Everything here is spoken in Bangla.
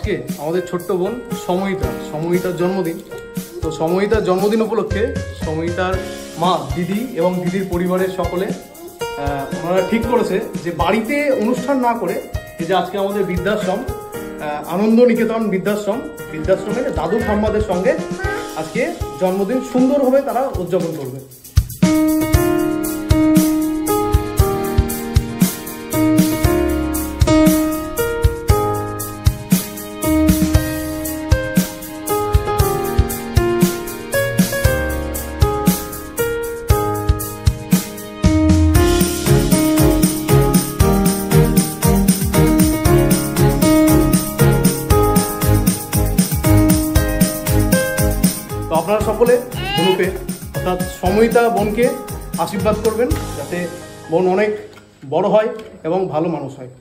আজকে আমাদের ছোট্ট বোন সময়িতার জন্মদিন। তো সময়িতার জন্মদিন উপলক্ষে সময়িতার মা, দিদি এবং দিদির পরিবারের সকলে ওনারা ঠিক করেছে যে বাড়িতে অনুষ্ঠান না করে এই যে আজকে আমাদের বৃদ্ধাশ্রম, আনন্দ নিকেতন বৃদ্ধাশ্রমের দাদু ঠাম্মাদের সঙ্গে আজকে জন্মদিন সুন্দরভাবে তারা উদযাপন করবে। তো আপনারা সকলে গ্রুপে অর্থাৎ সময়িতা বোনকে আশীর্বাদ করবেন যাতে বোন অনেক বড় হয় এবং ভালো মানুষ হয়।